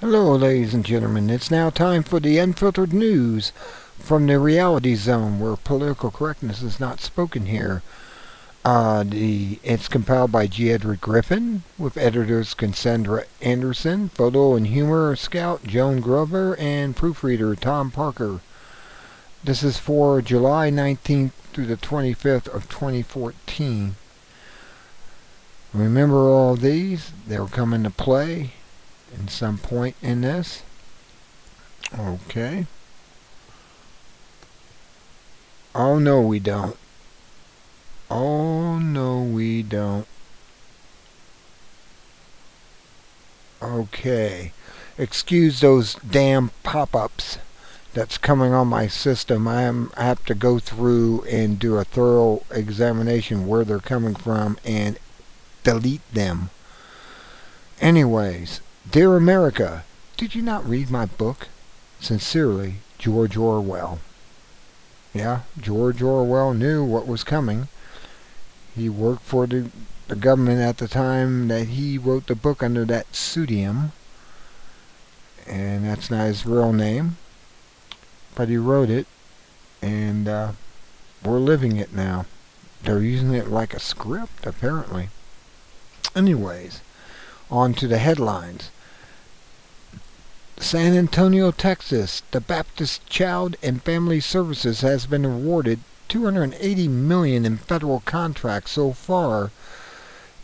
Hello, ladies and gentlemen. It's now time for the Unfiltered News from the reality zone where political correctness is not spoken here. It's compiled by G. Edward Griffin with editors Cassandra Anderson, photo and humor scout Joan Grover, and proofreader Tom Parker. This is for July 19th through the 25th of 2014. Remember all these? They'll come into play in some point in this. Okay. Oh no we don't. Oh no we don't. Okay. Excuse those damn pop-ups that's coming on my system. I have to go through and do a thorough examination where they're coming from and delete them. Anyways, Dear America, did you not read my book? Sincerely, George Orwell. Yeah, George Orwell knew what was coming. He worked for the government at the time that he wrote the book under that pseudonym. And that's not his real name. But he wrote it. And we're living it now. They're using it like a script, apparently. Anyways, on to the headlines. San Antonio, Texas, the Baptist Child and Family Services has been awarded $280 million in federal contracts so far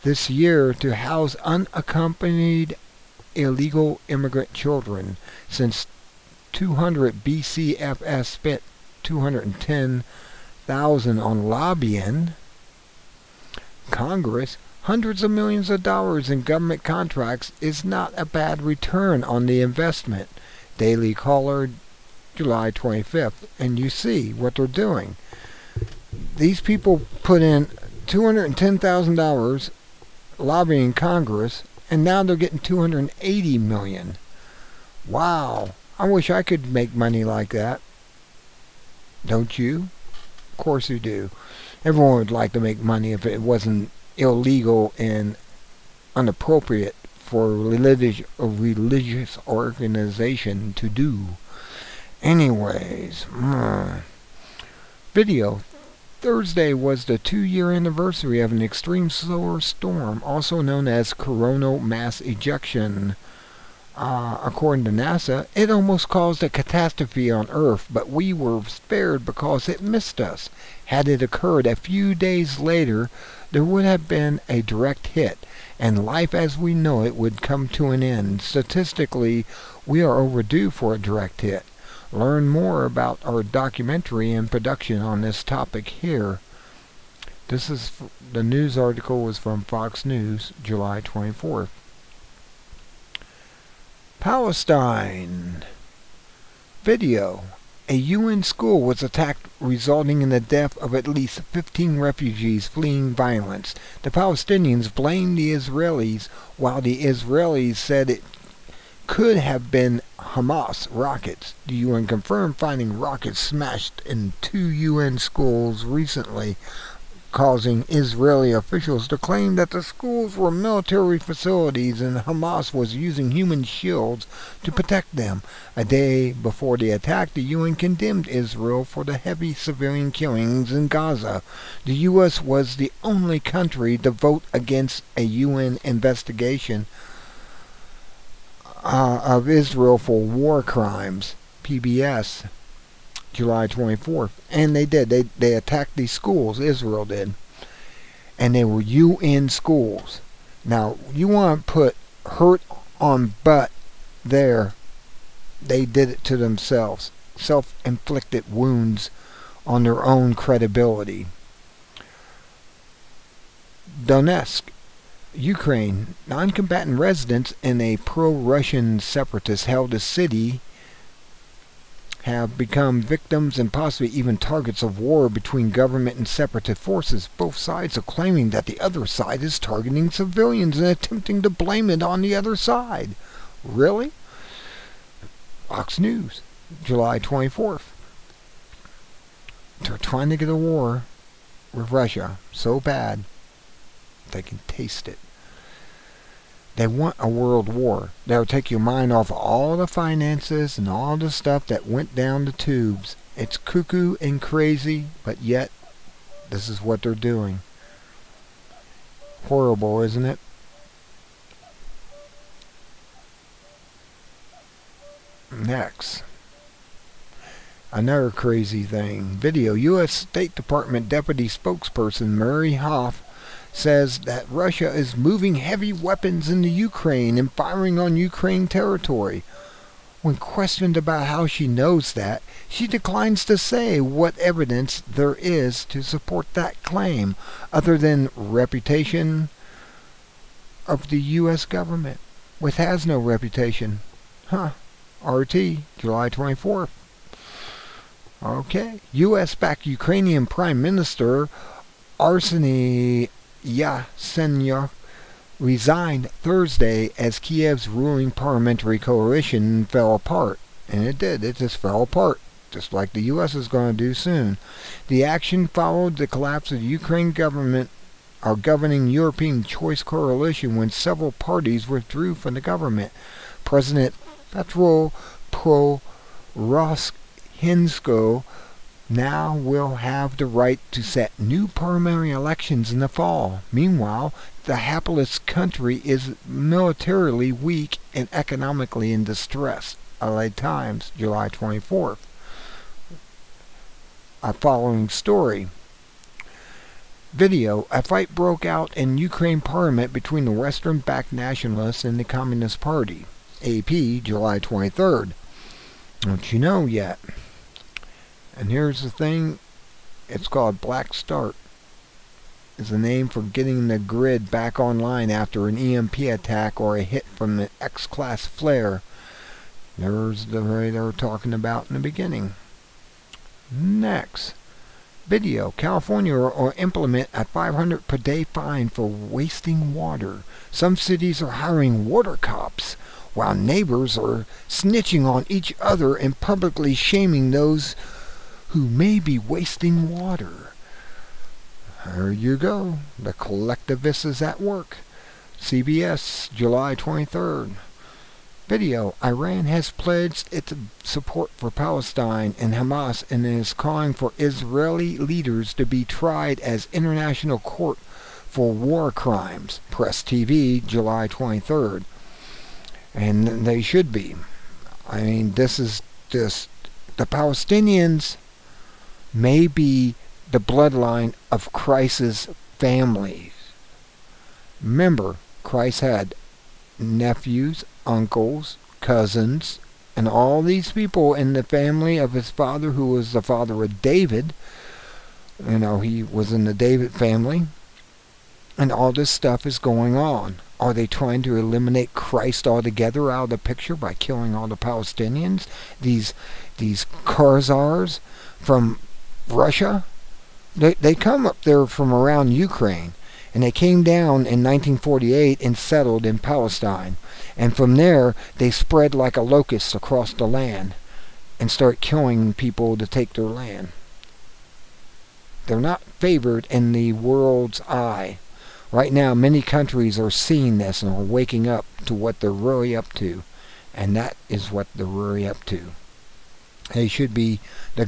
this year to house unaccompanied illegal immigrant children. Since 200 BCFS spent $210,000 on lobbying Congress, hundreds of millions of dollars in government contracts is not a bad return on the investment. Daily Caller, July 25th. And you see what they're doing. These people put in $210,000 lobbying Congress, and now they're getting $280 million. Wow. I wish I could make money like that. Don't you? Of course you do. Everyone would like to make money if it wasn't illegal and inappropriate for a religious organization to do. Anyways, video. Thursday was the 2-year anniversary of an extreme solar storm, also known as coronal mass ejection. According to NASA, it almost caused a catastrophe on Earth, but we were spared because it missed us. Had it occurred a few days later, there would have been a direct hit, and life as we know it would come to an end. Statistically, we are overdue for a direct hit. Learn more about our documentary and production on this topic here. The news article was from Fox News, July 24th. Palestine. Video. A UN school was attacked, resulting in the death of at least 15 refugees fleeing violence. The Palestinians blamed the Israelis, while the Israelis said it could have been Hamas rockets. The UN confirmed finding rockets smashed in 2 UN schools recently, causing Israeli officials to claim that the schools were military facilities and Hamas was using human shields to protect them. A day before the attack, the UN condemned Israel for the heavy civilian killings in Gaza. The U.S. was the only country to vote against a UN investigation of Israel for war crimes, PBS. July 24th. And they did. They attacked these schools. Israel did. And they were UN schools. Now, you want to put hurt on butt there. They did it to themselves. Self-inflicted wounds on their own credibility. Donetsk, Ukraine. Non-combatant residents in a pro-Russian separatist held a city have become victims and possibly even targets of war between government and separatist forces. Both sides are claiming that the other side is targeting civilians and attempting to blame it on the other side. Really? Fox News, July 24th. They're trying to get a war with Russia so bad they can taste it. They want a world war. They'll take your mind off all the finances and all the stuff that went down the tubes. It's cuckoo and crazy, but yet this is what they're doing. Horrible, isn't it? Next. Another crazy thing. Video. U.S. State Department Deputy Spokesperson Murray Hoff says that Russia is moving heavy weapons into Ukraine and firing on Ukraine territory. When questioned about how she knows that, she declines to say what evidence there is to support that claim, other than reputation of the U.S. government, which has no reputation. RT, July 24th. Okay. U.S.-backed Ukrainian Prime Minister Arseniy Yatsenyuk resigned Thursday as Kiev's ruling parliamentary coalition fell apart. And it did. It just fell apart, just like the U.S. is going to do soon. The action followed the collapse of the Ukraine government, our governing European Choice Coalition, when several parties withdrew from the government. President Petro Poroshenko now will have the right to set new parliamentary elections in the fall. Meanwhile, the hapless country is militarily weak and economically in distress. LA Times, July 24th. A following story. Video. A fight broke out in Ukraine parliament between the Western-backed nationalists and the Communist Party. AP, July 23rd. Don't you know yet? And here's the thing. It's called Black Start. It's a name for getting the grid back online after an EMP attack or a hit from the X-class flare. There's the way they were talking about in the beginning. Next. Video. California will implement a $500 per day fine for wasting water. Some cities are hiring water cops, while neighbors are snitching on each other and publicly shaming those who may be wasting water. There you go. The collectivists is at work. CBS, July 23rd. Video. Iran has pledged its support for Palestine and Hamas and is calling for Israeli leaders to be tried as international court for war crimes. Press TV, July 23rd. And they should be. I mean, this is just... The Palestinians may be the bloodline of Christ's families. Remember, Christ had nephews, uncles, cousins, and all these people in the family of his father, who was the father of David. You know, he was in the David family. And all this stuff is going on. Are they trying to eliminate Christ altogether out of the picture by killing all the Palestinians? These Khazars from Russia? They come up there from around Ukraine. And they came down in 1948 and settled in Palestine. And from there, they spread like a locust across the land and start killing people to take their land. They're not favored in the world's eye. Right now, many countries are seeing this and are waking up to what they're really up to. And that is what they're really up to. The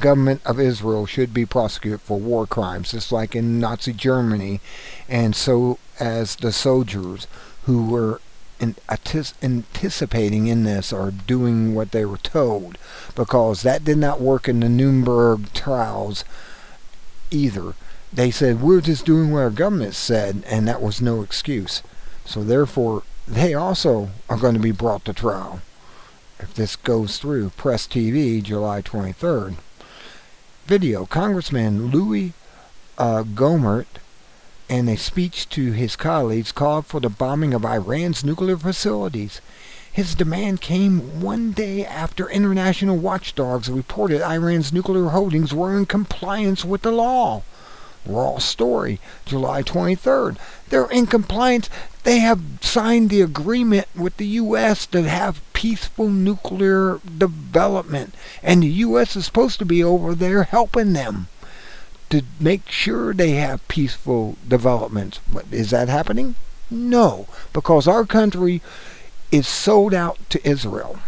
government of Israel should be prosecuted for war crimes, just like in Nazi Germany, and so as the soldiers who were anticipating in this are doing what they were told, because that did not work in the Nuremberg trials either. They said, we're just doing what our government said, and that was no excuse. So therefore, they also are going to be brought to trial if this goes through. Press TV, July 23rd. Video. Congressman Louis Gohmert, in a speech to his colleagues, called for the bombing of Iran's nuclear facilities. His demand came one day after international watchdogs reported Iran's nuclear holdings were in compliance with the law. Raw story, July 23rd. They're in compliance. They have signed the agreement with the U.S. to have peaceful nuclear development. And the U.S. is supposed to be over there helping them to make sure they have peaceful developments. But is that happening? No, because our country is sold out to Israel.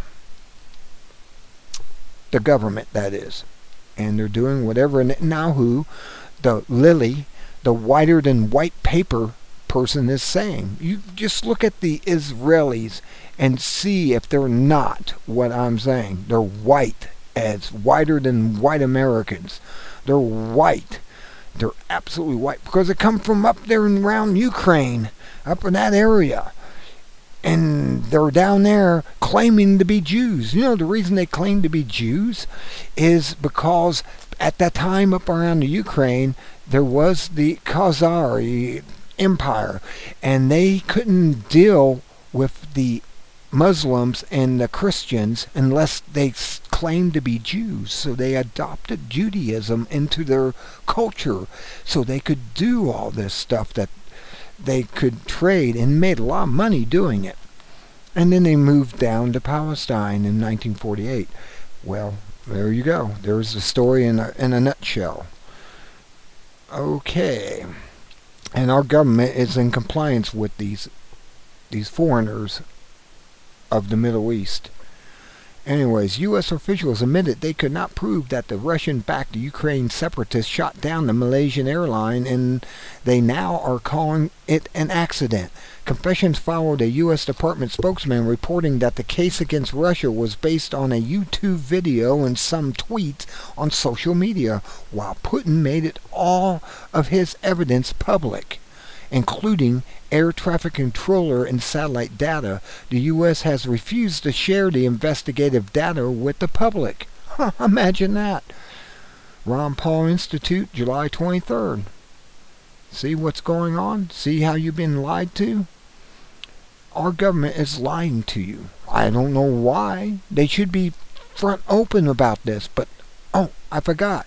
The government, that is. And they're doing whatever Netanyahu, the Lily, the whiter than white paper person is saying. You just look at the Israelis and see if they're not what I'm saying. They're white, as whiter than white Americans. They're white. They're absolutely white because they come from up there and around Ukraine, up in that area. And they're down there claiming to be Jews. You know, the reason they claim to be Jews is because at that time up around the Ukraine, there was the Khazar Empire, and they couldn't deal with the Muslims and the Christians unless they claimed to be Jews. So they adopted Judaism into their culture so they could do all this stuff that they could trade and made a lot of money doing it. And then they moved down to Palestine in 1948. Well, there you go. There's the story in a nutshell. Okay. And our government is in compliance with these foreigners of the Middle East. Anyways, U.S. officials admitted they could not prove that the Russian-backed Ukraine separatists shot down the Malaysian airline, and they now are calling it an accident. Confessions followed a U.S. Department spokesman reporting that the case against Russia was based on a YouTube video and some tweets on social media, while Putin made it all of his evidence public, including air traffic controller and satellite data. The U.S. has refused to share the investigative data with the public. Imagine that. Ron Paul Institute, July 23rd. See what's going on? See how you've been lied to? Our government is lying to you. I don't know why. They should be front open about this, but, oh, I forgot.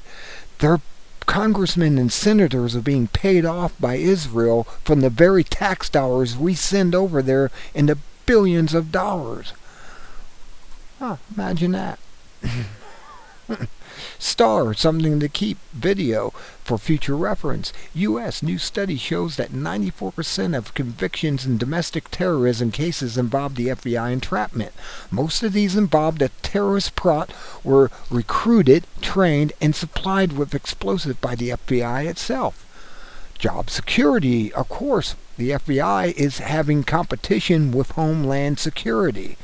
Their congressmen and senators are being paid off by Israel from the very tax dollars we send over there in the billions of dollars. Imagine that. Star, something to keep, video for future reference. U.S. new study shows that 94% of convictions in domestic terrorism cases involved the FBI entrapment. Most of these involved a terrorist plot, were recruited, trained, and supplied with explosives by the FBI itself. Job security, of course, the FBI is having competition with Homeland Security.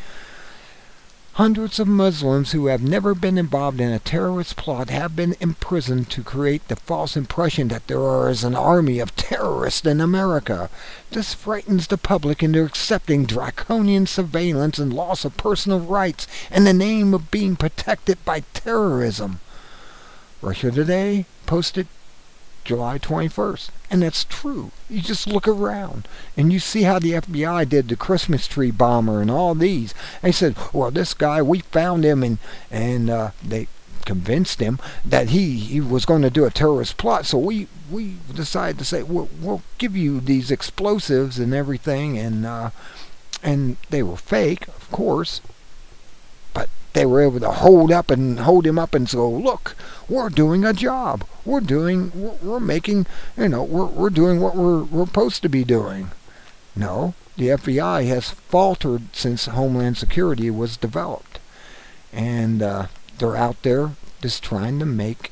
Hundreds of Muslims who have never been involved in a terrorist plot have been imprisoned to create the false impression that there is an army of terrorists in America. This frightens the public into accepting draconian surveillance and loss of personal rights in the name of being protected by terrorism. Russia Today posted July 21st. And that's true. You just look around and you see how the FBI did the Christmas tree bomber and all these. They said, well, this guy, we found him, and they convinced him that he was going to do a terrorist plot. So we decided to say, we'll give you these explosives and everything. And they were fake, of course. But they were able to hold him up and go, look, we're doing a job. We're making, we're doing what we're supposed to be doing. No, the FBI has faltered since Homeland Security was developed. And they're out there just trying to make,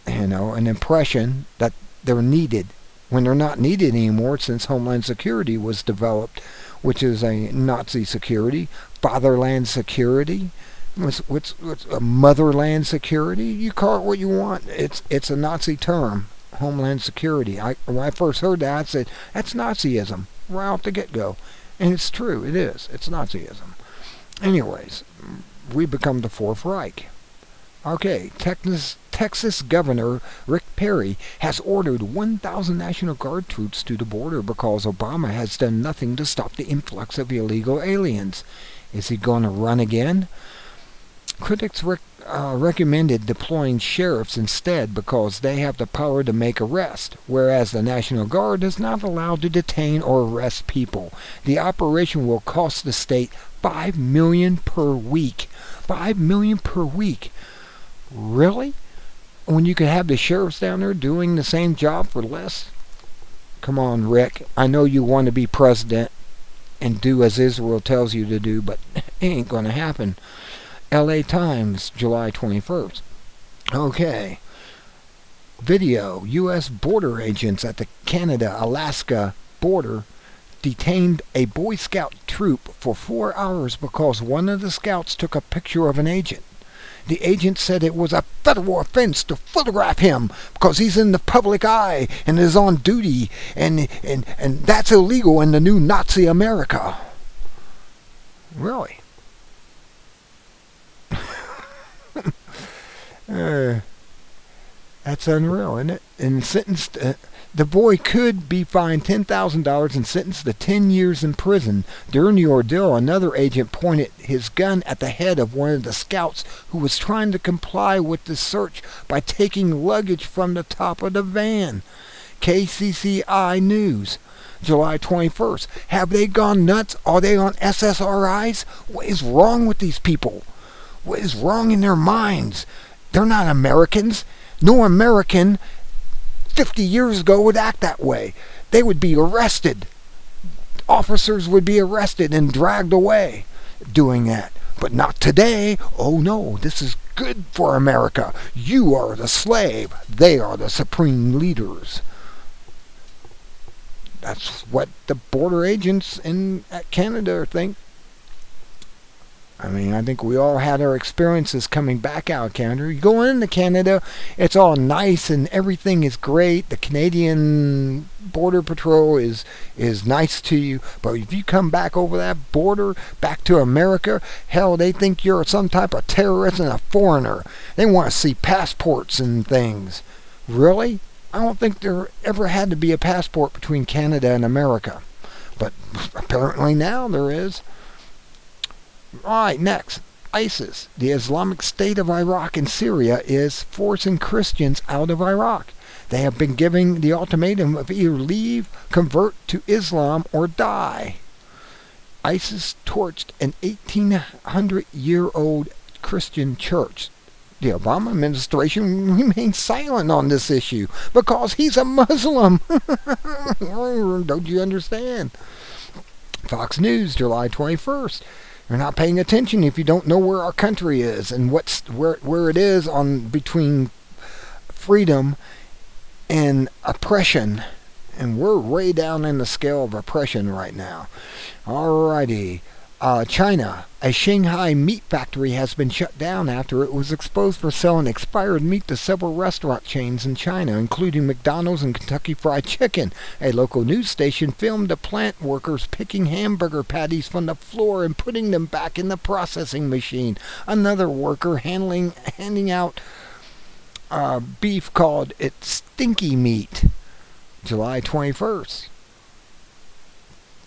an impression that they're needed when they're not needed anymore since Homeland Security was developed, which is a Nazi security, fatherland security. What's a motherland security? You call it what you want. It's a Nazi term, Homeland Security. When I first heard that, I said, that's Nazism, right off the get-go. And it's true, it is. It's Nazism. Anyways, we become the Fourth Reich. Okay, Texas Governor Rick Perry has ordered 1,000 National Guard troops to the border because Obama has done nothing to stop the influx of illegal aliens. Is he going to run again? Critics recommended deploying sheriffs instead because they have the power to make arrests, whereas the National Guard is not allowed to detain or arrest people. The operation will cost the state $5 million per week. $5 million per week. Really? When you could have the sheriffs down there doing the same job for less? Come on, Rick. I know you want to be president and do as Israel tells you to do, but it ain't going to happen. LA Times, July 21st. Okay. Video. U.S. border agents at the Canada-Alaska border detained a Boy Scout troop for 4 hours because one of the scouts took a picture of an agent. The agent said it was a federal offense to photograph him because he's in the public eye and is on duty, and that's illegal in the new Nazi America. Really? That's unreal, isn't it? And sentenced, the boy could be fined $10,000 and sentenced to 10 years in prison. During the ordeal, another agent pointed his gun at the head of one of the scouts who was trying to comply with the search by taking luggage from the top of the van. KCCI News, July 21st. Have they gone nuts? Are they on SSRIs? What is wrong with these people? What is wrong in their minds? They're not Americans. No American 50 years ago would act that way. They would be arrested. Officers would be arrested and dragged away doing that. But not today. Oh no, this is good for America. You are the slave. They are the supreme leaders. That's what the border agents in Canada think. I mean, I think we all had our experiences coming back out of Canada. You go into Canada, it's all nice and everything is great. The Canadian Border Patrol is nice to you. But if you come back over that border, back to America, hell, they think you're some type of terrorist and a foreigner. They want to see passports and things. Really? I don't think there ever had to be a passport between Canada and America. But apparently now there is. Alright, next. ISIS, the Islamic State of Iraq and Syria, is forcing Christians out of Iraq. They have been giving the ultimatum of either leave, convert to Islam, or die. ISIS torched an 1,800-year-old Christian church. The Obama administration remains silent on this issue because he's a Muslim. Don't you understand? Fox News, July 21st. You're not paying attention if you don't know where our country is and where it is on between freedom and oppression. And we're way down in the scale of oppression right now. Alrighty. China. A Shanghai meat factory has been shut down after it was exposed for selling expired meat to several restaurant chains in China, including McDonald's and Kentucky Fried Chicken. A local news station filmed the plant workers picking hamburger patties from the floor and putting them back in the processing machine. Another worker handing out beef called it stinky meat. July 21st.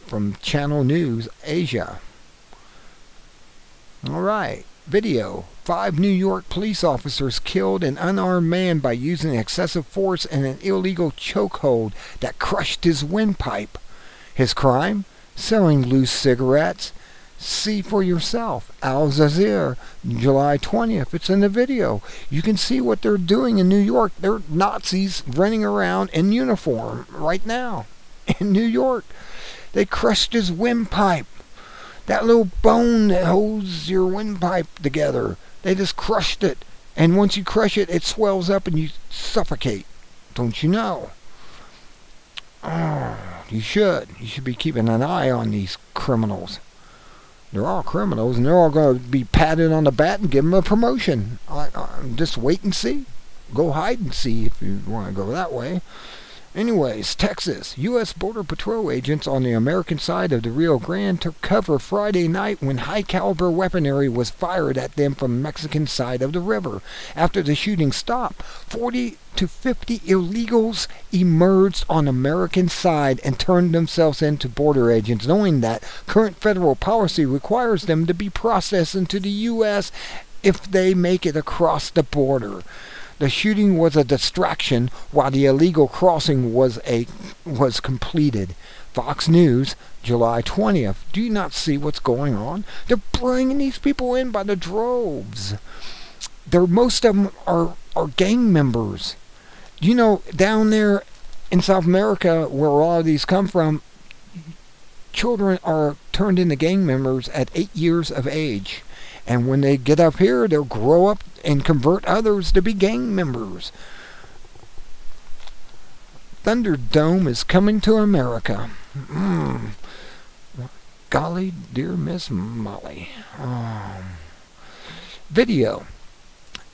From Channel News Asia. Alright, video. 5 New York police officers killed an unarmed man by using excessive force and an illegal chokehold that crushed his windpipe. His crime? Selling loose cigarettes. See for yourself. Al Jazeera, July 20th. It's in the video. You can see what they're doing in New York. They're Nazis running around in uniform right now in New York. They crushed his windpipe. That little bone that holds your windpipe together. They just crushed it. And once you crush it, it swells up and you suffocate. Don't you know? Oh, you should. You should be keeping an eye on these criminals. They're all criminals, and they're all going to be patted on the back and give them a promotion. Just wait and see. Go hide and see if you want to go that way. Anyways, Texas. U.S. Border Patrol agents on the American side of the Rio Grande took cover Friday night when high-caliber weaponry was fired at them from the Mexican side of the river. After the shooting stopped, 40 to 50 illegals emerged on the American side and turned themselves into border agents, knowing that current federal policy requires them to be processed into the U.S. if they make it across the border. The shooting was a distraction while the illegal crossing was completed. Fox News, July 20th. Do you not see what's going on? They're bringing these people in by the droves. Most of them are gang members. You know, down there in South America, where a lot of these come from, children are turned into gang members at 8 years of age. And when they get up here, they'll grow up and convert others to be gang members. Thunderdome is coming to America. Golly, dear Miss Molly. Video.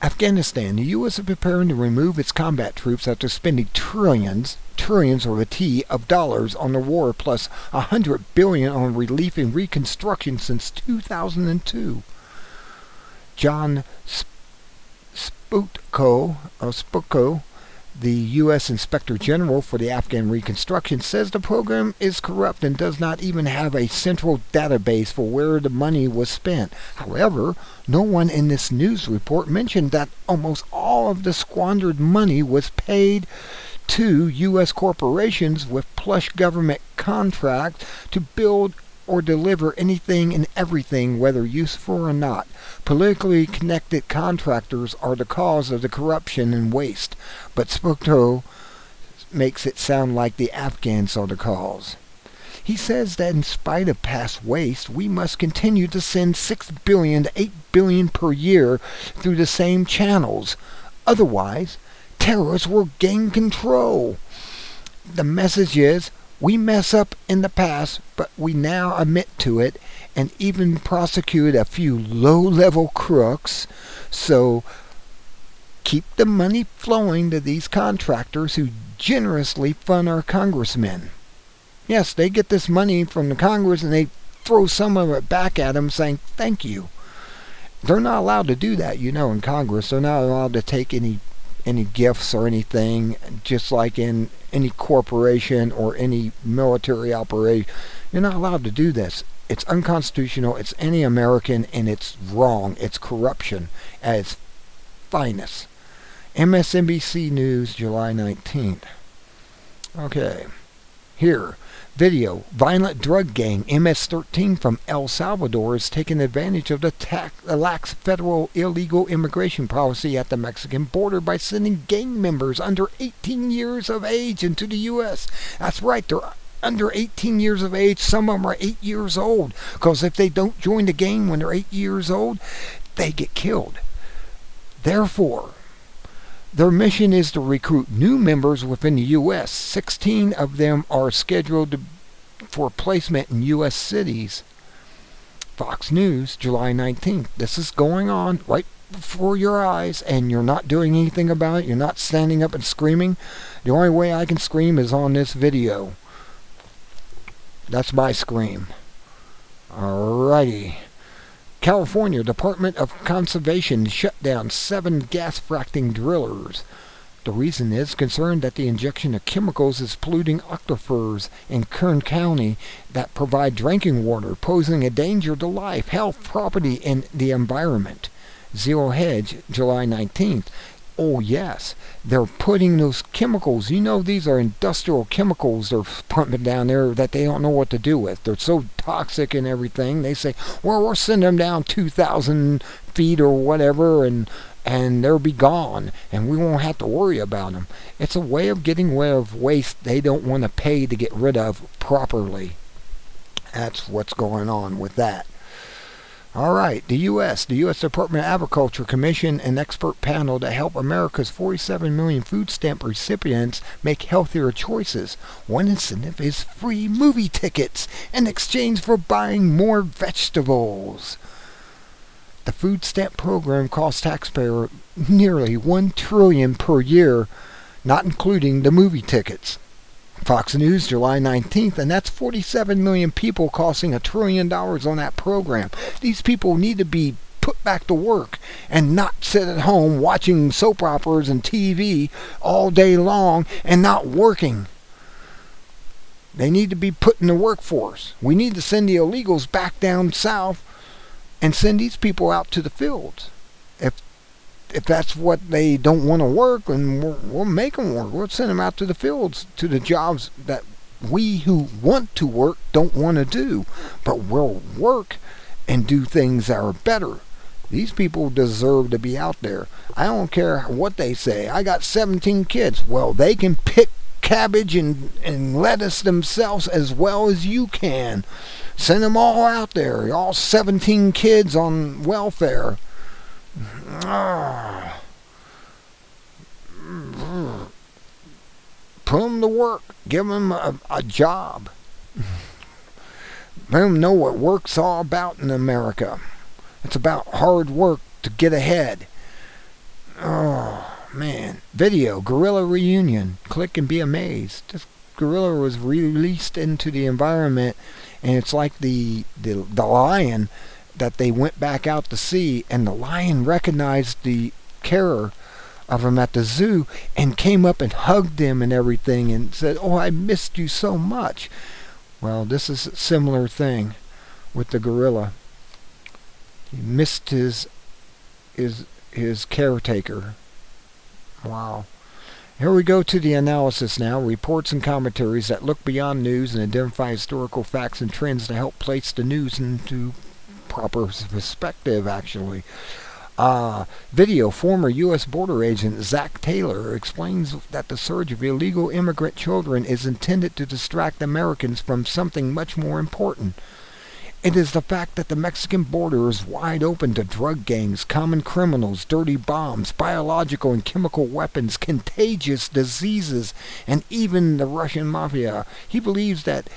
Afghanistan. The U.S. is preparing to remove its combat troops after spending trillions with a T of dollars on the war, plus $100 billion on relief and reconstruction since 2002. John Sputko, the U.S. Inspector General for the Afghan Reconstruction, says the program is corrupt and does not even have a central database for where the money was spent. However, no one in this news report mentioned that almost all of the squandered money was paid to U.S. corporations with plush government contracts to build or deliver anything and everything, whether useful or not. Politically connected contractors are the cause of the corruption and waste, but Spokto makes it sound like the Afghans are the cause. He says that in spite of past waste, we must continue to send $6 billion to $8 billion per year through the same channels. Otherwise, terrorists will gain control. The message is, we mess up in the past, but we now admit to it and even prosecute a few low-level crooks. So keep the money flowing to these contractors who generously fund our congressmen. Yes, they get this money from the Congress and they throw some of it back at them saying thank you. They're not allowed to do that, in Congress. They're not allowed to take any gifts or anything, just like in any corporation or any military operation. You're not allowed to do this. It's unconstitutional, it's anti-American, and it's wrong. It's corruption at its finest. MSNBC News, July 19th. Okay. Here. Video. Violent drug gang MS-13 from El Salvador is taking advantage of the lax federal illegal immigration policy at the Mexican border by sending gang members under 18 years of age into the U.S. That's right, they're under 18 years of age. Some of them are 8 years old, because if they don't join the gang when they're 8 years old, they get killed. Therefore, their mission is to recruit new members within the U.S. 16 of them are scheduled for placement in U.S. cities. Fox News, July 19th. This is going on right before your eyes, and you're not doing anything about it. You're not standing up and screaming. The only way I can scream is on this video. That's my scream. Alrighty. California Department of Conservation shut down 7 gas fracking drillers. The reason is concerned that the injection of chemicals is polluting aquifers in Kern County that provide drinking water, posing a danger to life, health, property, and the environment. Zero Hedge, July 19th. Oh yes, they're putting those chemicals, these are industrial chemicals they're pumping down there that they don't know what to do with. They're so toxic and everything. They say, well, we'll send them down 2,000 feet or whatever, and they'll be gone, and we won't have to worry about them. It's a way of getting rid of waste they don't want to pay to get rid of properly. That's what's going on with that. Alright, the U.S. Department of Agriculture commissioned an expert panel to help America's 47 million food stamp recipients make healthier choices. One incentive is free movie tickets in exchange for buying more vegetables. The food stamp program costs taxpayers nearly $1 trillion per year, not including the movie tickets. Fox News, July 19th, and that's 47 million people costing $1 trillion on that program. These people need to be put back to work and not sit at home watching soap operas and TV all day long and not working. They need to be put in the workforce. We need to send the illegals back down south and send these people out to the fields. If that's what they don't want to work, then we'll make them work. We'll send them out to the fields, to the jobs that we who want to work don't want to do. But we'll work and do things that are better. These people deserve to be out there. I don't care what they say. I got 17 kids. Well, they can pick cabbage and lettuce themselves as well as you can. Send them all out there, all 17 kids on welfare. Put them to work. Give them a job. Let them know what work's all about in America. It's about hard work to get ahead. Oh, man. Video, gorilla reunion. Click and be amazed. This gorilla was released into the environment, and it's like the lion that they went back out to see, and the lion recognized the carer of him at the zoo and came up and hugged him and everything and said, "Oh, I missed you so much." Well, this is a similar thing with the gorilla. He missed his caretaker. Wow. Here we go to the analysis now. Reports and commentaries that look beyond news and identify historical facts and trends to help place the news into proper perspective, actually. Video, former U.S. border agent Zach Taylor explains that the surge of illegal immigrant children is intended to distract Americans from something much more important. It is the fact that the Mexican border is wide open to drug gangs, common criminals, dirty bombs, biological and chemical weapons, contagious diseases, and even the Russian mafia. He believes that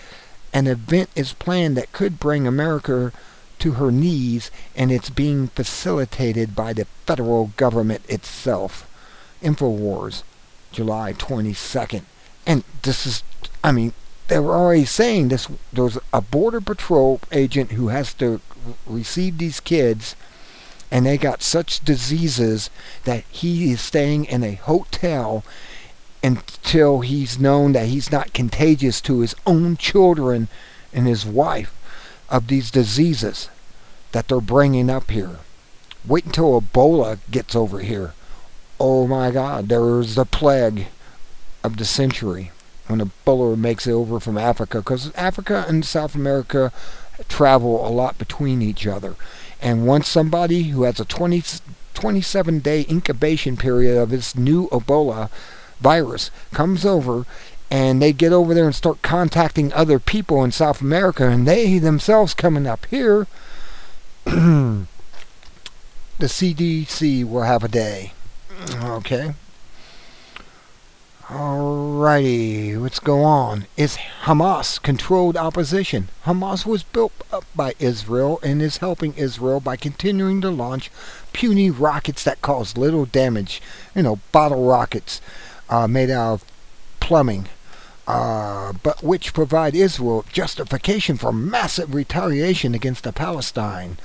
an event is planned that could bring America to her knees, and it's being facilitated by the federal government itself. InfoWars, July 22nd. And this is, I mean, they were already saying this. There's a border patrol agent who has to receive these kids, and they got such diseases that he is staying in a hotel until he's known that he's not contagious to his own children and his wife of these diseases that they're bringing up here. Wait until Ebola gets over here. Oh my God, there's the plague of the century when Ebola makes it over from Africa, because Africa and South America travel a lot between each other. And once somebody who has a 27-day incubation period of this new Ebola virus comes over, and they get over there and start contacting other people in South America, and they themselves coming up here, the CDC will have a day. Okay. Alrighty, let's go on. Is Hamas controlled opposition? Hamas was built up by Israel and is helping Israel by continuing to launch puny rockets that cause little damage. You know, bottle rockets made out of plumbing. But which provide Israel justification for massive retaliation against Palestine.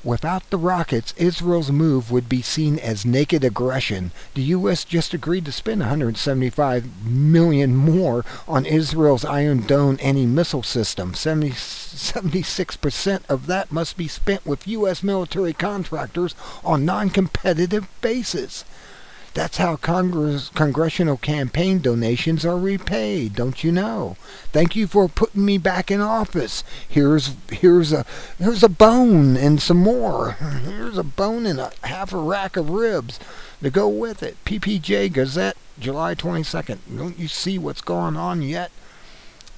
Without the rockets, Israel's move would be seen as naked aggression. The U.S. just agreed to spend $175 million more on Israel's Iron Dome anti-missile system. 76% of that must be spent with U.S. military contractors on non-competitive basis. That's how congressional campaign donations are repaid, don't you know? Thank you for putting me back in office. Here's a bone and some more. Here's a bone and half a rack of ribs to go with it. PPJ Gazette, July 22nd. Don't you see what's going on yet?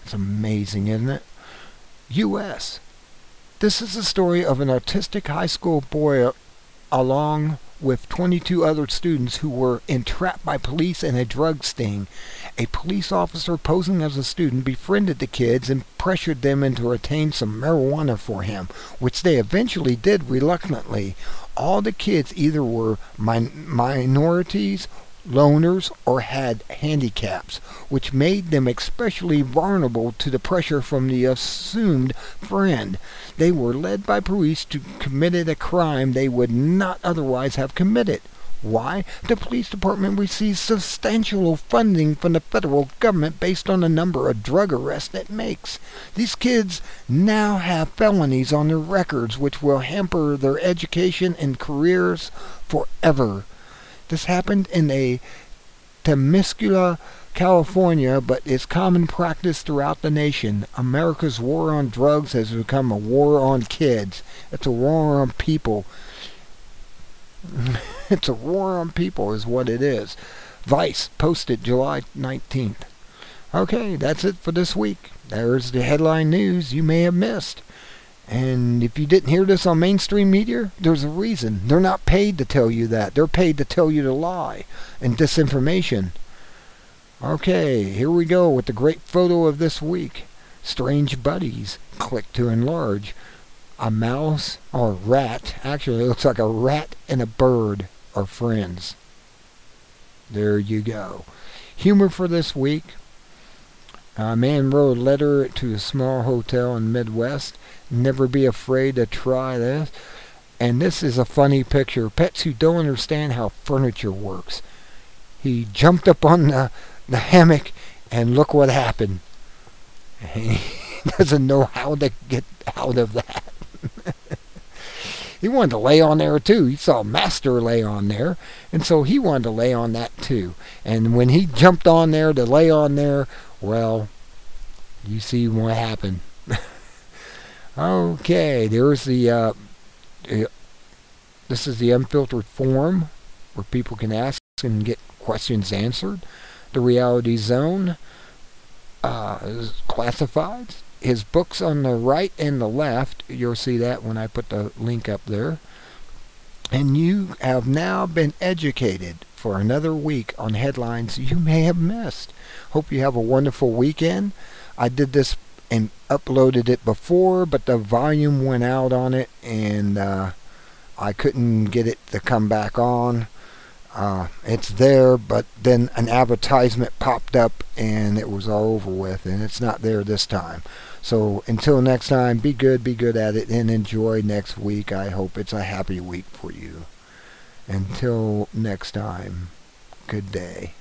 It's amazing, isn't it? U.S. This is the story of an autistic high school boy along with 22 other students who were entrapped by police in a drug sting. A police officer posing as a student befriended the kids and pressured them into obtaining some marijuana for him, which they eventually did reluctantly. All the kids either were minorities, loners, or had handicaps, which made them especially vulnerable to the pressure from the assumed friend. They were led by police to commit a crime they would not otherwise have committed. Why? The police department receives substantial funding from the federal government based on the number of drug arrests it makes. These kids now have felonies on their records which will hamper their education and careers forever. This happened in Temecula, California, but is common practice throughout the nation. America's war on drugs has become a war on kids. It's a war on people. It's a war on people is what it is. Vice posted July 19th. Okay, that's it for this week. There's the headline news you may have missed. And if you didn't hear this on mainstream media, there's a reason. They're not paid to tell you that. They're paid to tell you to lie and disinformation. Okay, here we go with the great photo of this week. Strange buddies. Click to enlarge. A mouse or a rat. Actually, it looks like a rat and a bird are friends. There you go. Humor for this week. A man wrote a letter to a small hotel in the Midwest. Never be afraid to try this. And this is a funny picture. Pets who don't understand how furniture works. He jumped up on the hammock and look what happened. He doesn't know how to get out of that. He wanted to lay on there too. He saw Master lay on there, and so he wanted to lay on that too. And when he jumped on there to lay on there, well, you see what happened. Okay, there's the this is the Unfiltered forum where people can ask and get questions answered. The Reality Zone is classified. His books on the right and the left, you'll see that when I put the link up there. And you have now been educated for another week on headlines you may have missed. Hope you have a wonderful weekend. I did this and uploaded it before, but the volume went out on it, and I couldn't get it to come back on. It's there, but then an advertisement popped up and it was all over with, and it's not there this time. So until next time, be good at it, and enjoy next week. I hope it's a happy week for you. Until next time, good day.